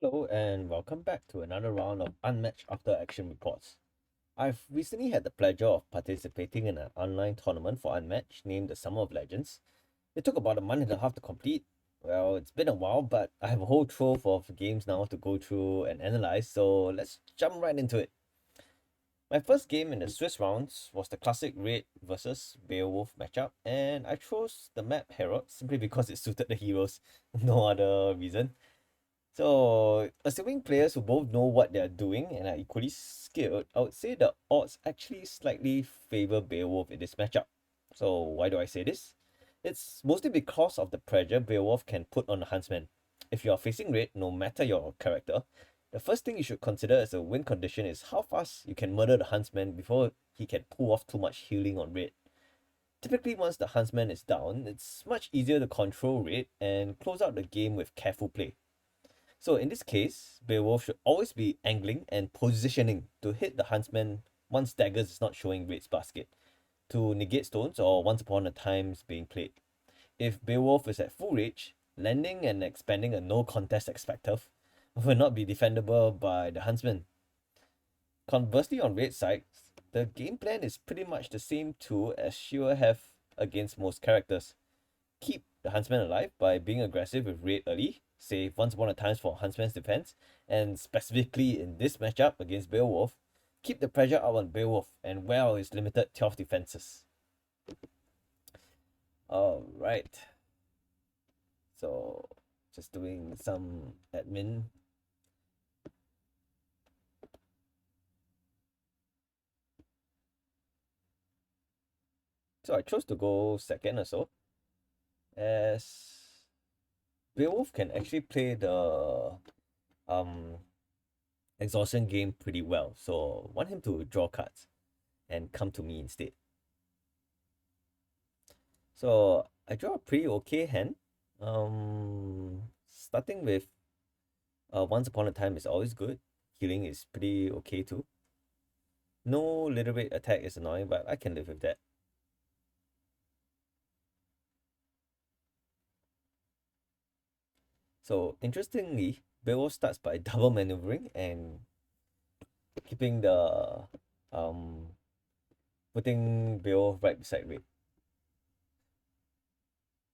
Hello and welcome back to another round of Unmatched After Action Reports. I've recently had the pleasure of participating in an online tournament for Unmatched named the Summer of Legends. It took about a month and a half to complete. Well, it's been a while, but I have a whole trove of games now to go through and analyze, so let's jump right into it. My first game in the Swiss rounds was the classic Raid versus Beowulf matchup, and I chose the map Herot simply because it suited the heroes, no other reason. So, assuming players who both know what they're doing and are equally skilled, I would say the odds actually slightly favor Beowulf in this matchup. So, why do I say this? It's mostly because of the pressure Beowulf can put on the Huntsman. If you are facing Raid, no matter your character, the first thing you should consider as a win condition is how fast you can murder the Huntsman before he can pull off too much healing on Raid. Typically, once the Huntsman is down, it's much easier to control Raid and close out the game with careful play. So in this case, Beowulf should always be angling and positioning to hit the huntsman once daggers is not showing Raid's basket, to negate stones or once upon a times being played. If Beowulf is at full rage, landing and expanding a no contest expective will not be defendable by the huntsman. Conversely, on Raid's side, the game plan is pretty much the same too as she will have against most characters. Keep the Huntsman alive by being aggressive with Raid early, save once upon a time for Huntsman's defense, and specifically in this matchup against Beowulf, keep the pressure out on Beowulf and well his limited 12 defenses. Alright, so just doing some admin. So I chose to go second or so, as Beowulf can actually play the um exhaustion game pretty well. So want him to draw cards and come to me instead. So I draw a pretty okay hand. Starting with Once Upon a Time is always good. Healing is pretty okay too. No little bit attack is annoying, but I can live with that. So interestingly, Beowulf starts by double maneuvering and keeping the putting Beowulf right beside Raid.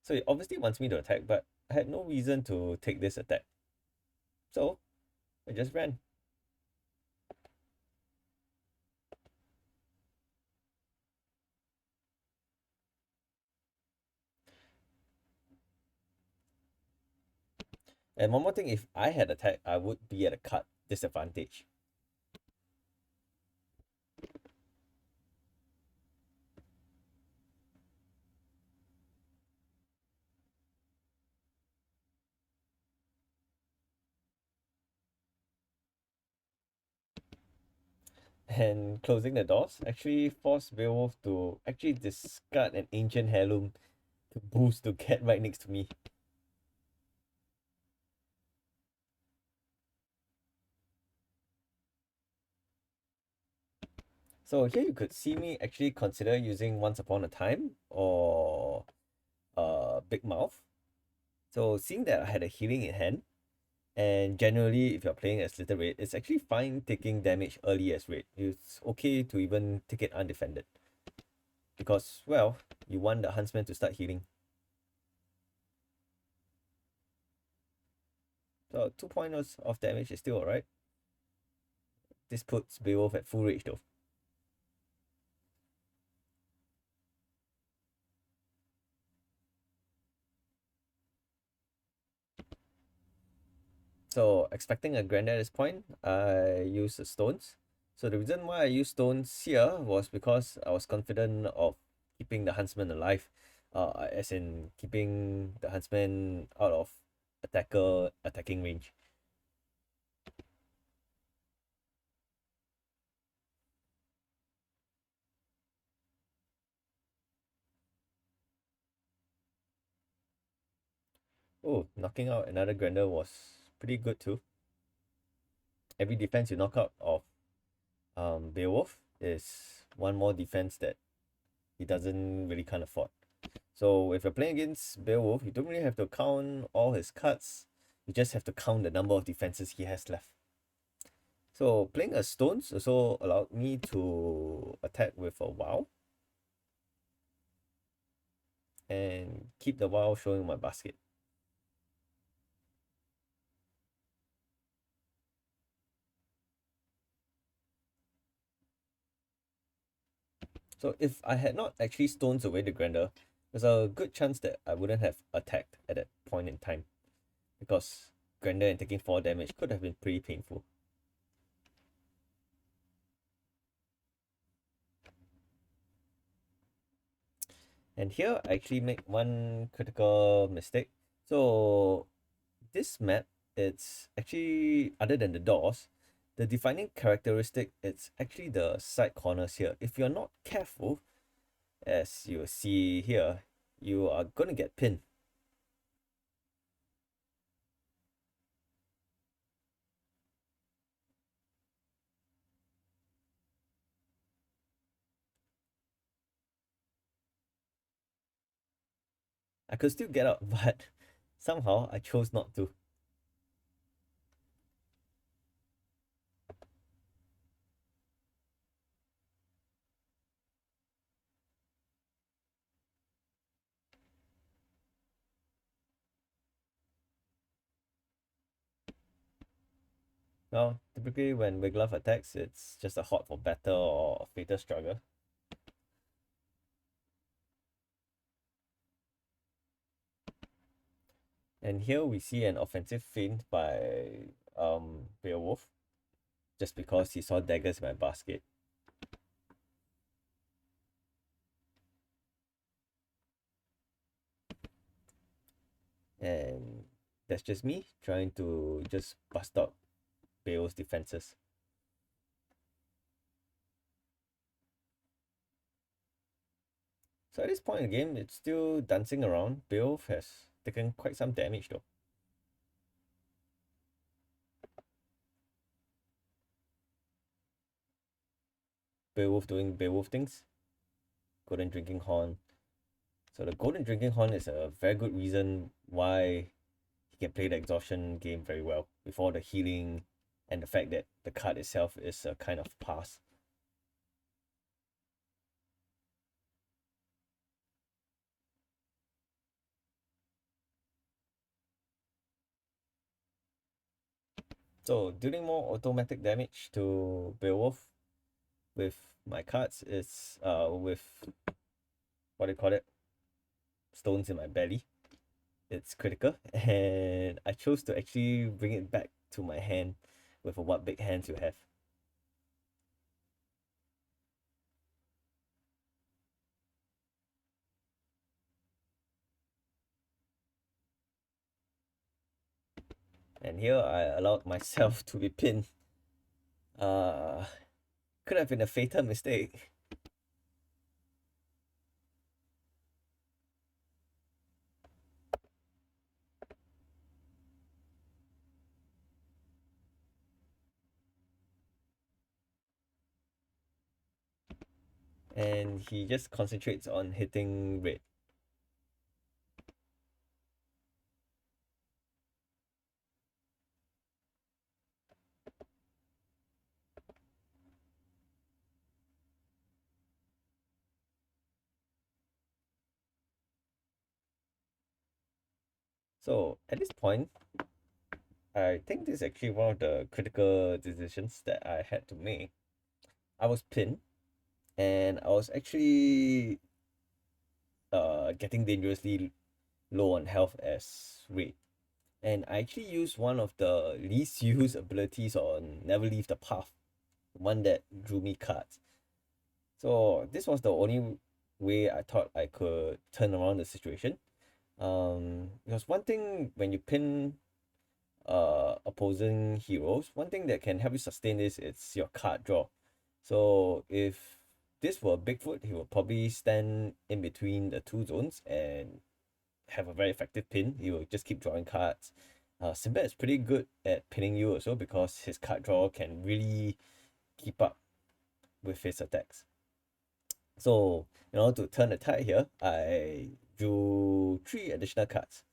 So he obviously wants me to attack, but I had no reason to take this attack. So I just ran. And one more thing, if I had attacked, I would be at a cut disadvantage. And closing the doors actually forced Beowulf to actually discard an ancient heirloom to boost to get right next to me. So here you could see me actually consider using Once Upon a Time or Big Mouth. So seeing that I had a healing in hand, and generally if you're playing as Little Raid, it's actually fine taking damage early as Raid. It's okay to even take it undefended. Because, well, you want the Huntsman to start healing. So 2 points of damage is still alright. This puts Beowulf at full rage though. So expecting a grand at this point, I use the stones. So the reason why I use stones here was because I was confident of keeping the huntsman alive. As in keeping the huntsman out of attacker attacking range. Oh, knocking out another grander was pretty good too. Every defense you knock out of Beowulf is one more defense that he doesn't really can't afford. So if you're playing against Beowulf, you don't really have to count all his cards. You just have to count the number of defenses he has left. So playing a stones also allowed me to attack with a wow and keep the wow showing my basket. So if I had not actually stones away the Grander, there's a good chance that I wouldn't have attacked at that point in time, because Grander and taking 4 damage could have been pretty painful. And here I actually make one critical mistake. So this map, it's actually, other than the doors, the defining characteristic, it's actually the side corners here. If you're not careful, as you see here, you are going to get pinned. I could still get out, but somehow I chose not to. Now, typically when Wiglove attacks, it's just a hot for battle or a fatal struggle. And here we see an offensive feint by Beowulf, just because he saw daggers in my basket. And that's just me trying to just bust out Beowulf's defenses. So at this point in the game, it's still dancing around. Beowulf has taken quite some damage though. Beowulf doing Beowulf things. Golden Drinking Horn. So the Golden Drinking Horn is a very good reason why he can play the exhaustion game very well, before the healing and the fact that the card itself is a kind of pass. So dealing more automatic damage to Beowulf with my cards is with, what do you call it, stones in my belly. It's critical, and I chose to actually bring it back to my hand with a what big hands you have. And here I allowed myself to be pinned. Uh, could have been a fatal mistake. And he just concentrates on hitting red. So at this point, I think this is actually one of the critical decisions that I had to make. I was pinned, and I was actually getting dangerously low on health as red. And I actually used one of the least used abilities on Never Leave the Path, one that drew me cards. So this was the only way I thought I could turn around the situation. Because one thing when you pin opposing heroes, one thing that can help you sustain this, it's your card draw. So if this were Bigfoot, he would probably stand in between the two zones and have a very effective pin. He will just keep drawing cards. Sinbad is pretty good at pinning you also, because his card draw can really keep up with his attacks. So in order to turn the tide here, I drew 3 additional cards.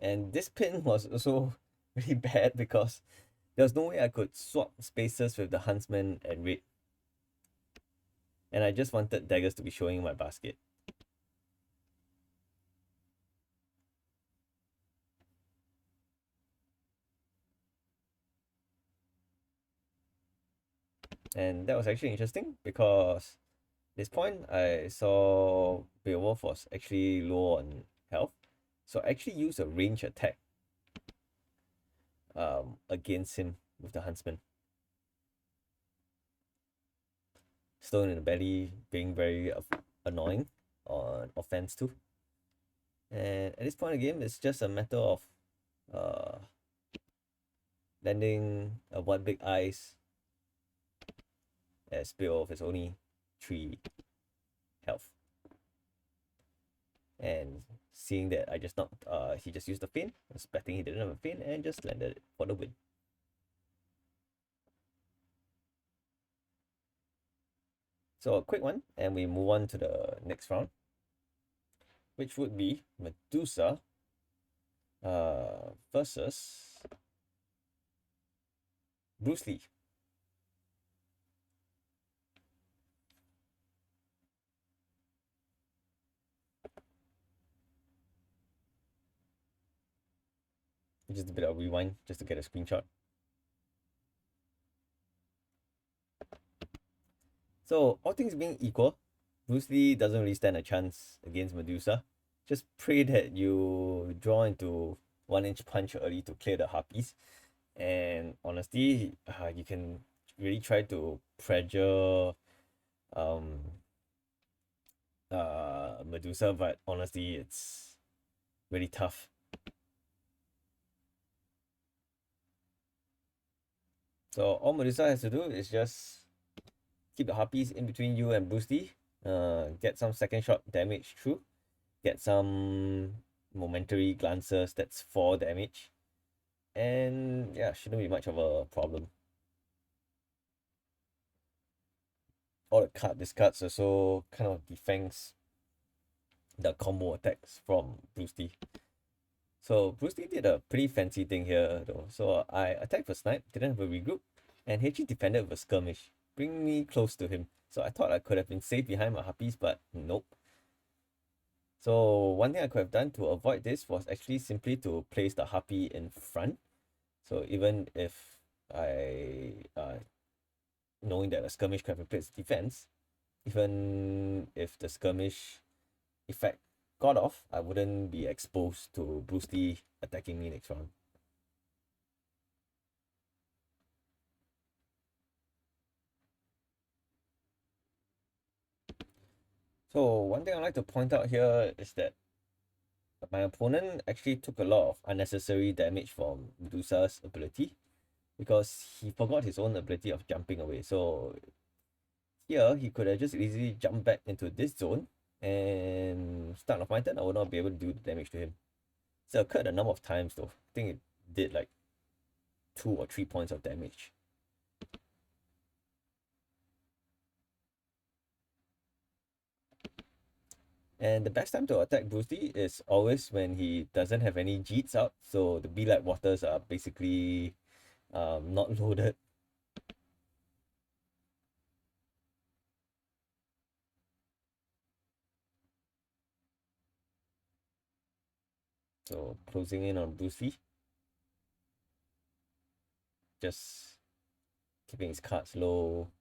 And this pin was also really bad because there was no way I could swap spaces with the huntsman and raid. And I just wanted daggers to be showing in my basket. And that was actually interesting because this point I saw Beowulf was actually low on health. So I actually used a range attack against him with the huntsman. Stone in the belly being very annoying on offense too. And at this point of the game, it's just a matter of uh, landing a one big eyes as Beowulf is only 3 health. And seeing that I just not he just used the feint, expecting he didn't have a feint, and just landed it for the win. So a quick one, and we move on to the next round, which would be Medusa versus Bruce Lee. Just a bit of rewind just to get a screenshot. So all things being equal, Bruce Lee doesn't really stand a chance against Medusa. Just pray that you draw into 1-inch punch early to clear the harpies. And honestly, you can really try to pressure um Medusa, but honestly it's really tough. So all Medusa has to do is just keep the harpies in between you and Bruce Lee, get some second shot damage through, get some momentary glances, that's 4 damage, and yeah, shouldn't be much of a problem. All the card discards also kind of defends the combo attacks from Bruce Lee. So Bruce Lee did a pretty fancy thing here though. So I attacked for snipe, didn't have a regroup, and he actually defended with a skirmish, bring me close to him. So I thought I could have been safe behind my harpies, but nope. So one thing I could have done to avoid this was actually simply to place the harpy in front. So even if I knowing that a skirmish could have replaced defense, even if the skirmish effect got off, I wouldn't be exposed to Bruce Lee attacking me next round. So one thing I'd like to point out here is that my opponent actually took a lot of unnecessary damage from Medusa's ability because he forgot his own ability of jumping away. So here he could have just easily jumped back into this zone, and start of my turn I would not be able to do the damage to him. So it occurred a number of times though. I think it did like 2 or 3 points of damage. And the best time to attack Bruce Lee is always when he doesn't have any Jeets out. So the Be Like Waters are basically not loaded. So closing in on Bruce Lee. Just keeping his cards low.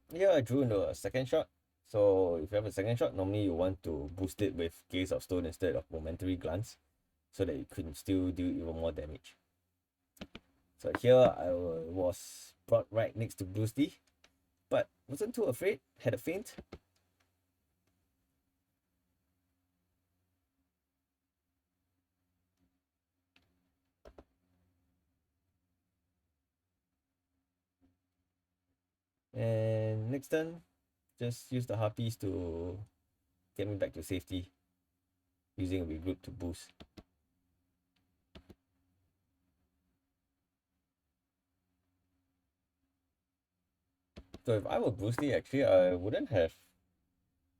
Yeah, I drew into a second shot. So if you have a second shot, normally you want to boost it with Gaze of Stone instead of Momentary Glance, so that you can still do even more damage. So here I was brought right next to Bruce Lee, but wasn't too afraid, had a feint. And next turn, just use the harpies to get me back to safety, using a regroup to boost. So if I were Bruce Lee, actually, I wouldn't have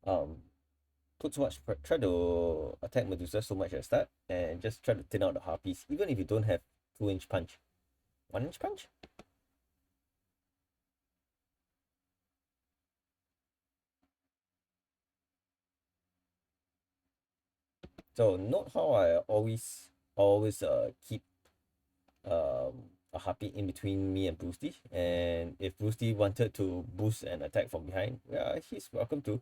um put so much try to attack Medusa so much at the start and just try to thin out the harpies, even if you don't have 2 inch punch. 1 inch punch? So note how I always keep a harpy in between me and Bruce Lee. And if Bruce Lee wanted to boost an attack from behind, yeah, he's welcome to.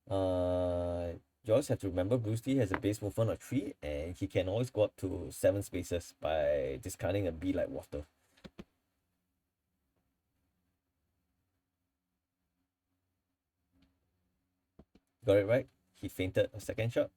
You always have to remember Bruce Lee has a base movement of 3 and he can always go up to 7 spaces by discarding a B like water. Got it right? He fainted a second shot.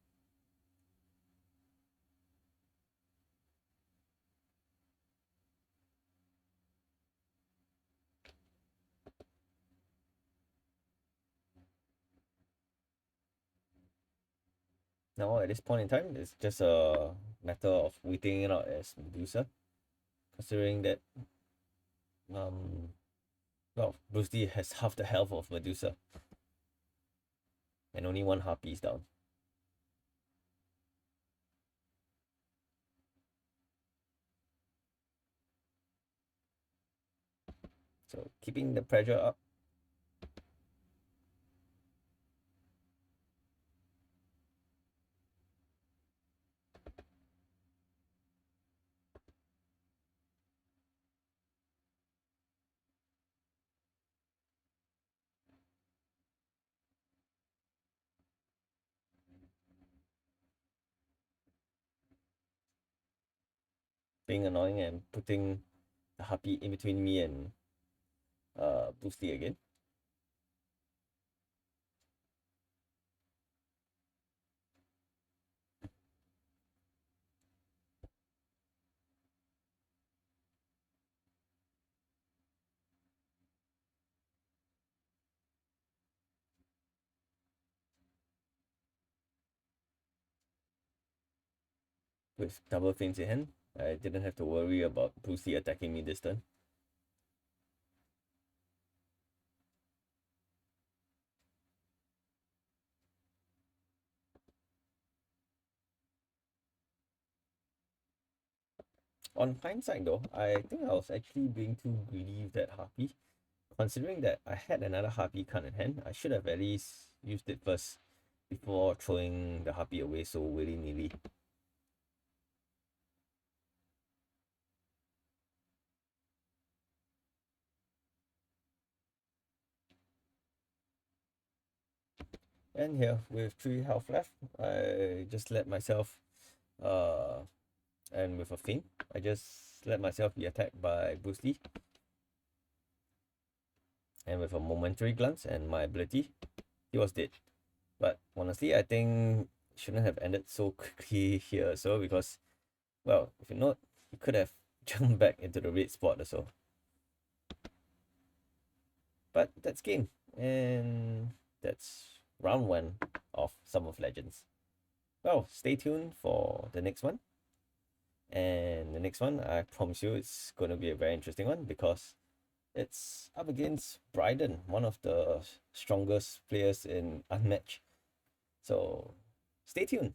Now at this point in time, it's just a matter of waiting it out as Medusa, considering that um well, Bruce Lee has half the health of Medusa and only 1 harpy is down. So keeping the pressure up. Being annoying and putting the harpy in between me and Bruce Lee again. With double feints in hand, I didn't have to worry about Bruce Lee attacking me this turn. On hindsight though, I think I was actually being too greedy with that harpy. Considering that I had another harpy card in hand, I should have at least used it first before throwing the harpy away so willy-nilly. And here, with 3 health left, I just let myself, and with a feint, I just let myself be attacked by Bruce Lee. And with a momentary glance and my ability, he was dead. But honestly, I think it shouldn't have ended so quickly here, so because, well, if you note, he could have jumped back into the red spot or so. But that's game, and that's round 1 of Summer of Legends. Well, stay tuned for the next one. And the next one, I promise you, it's going to be a very interesting one because it's up against Bryden, one of the strongest players in Unmatched. So stay tuned.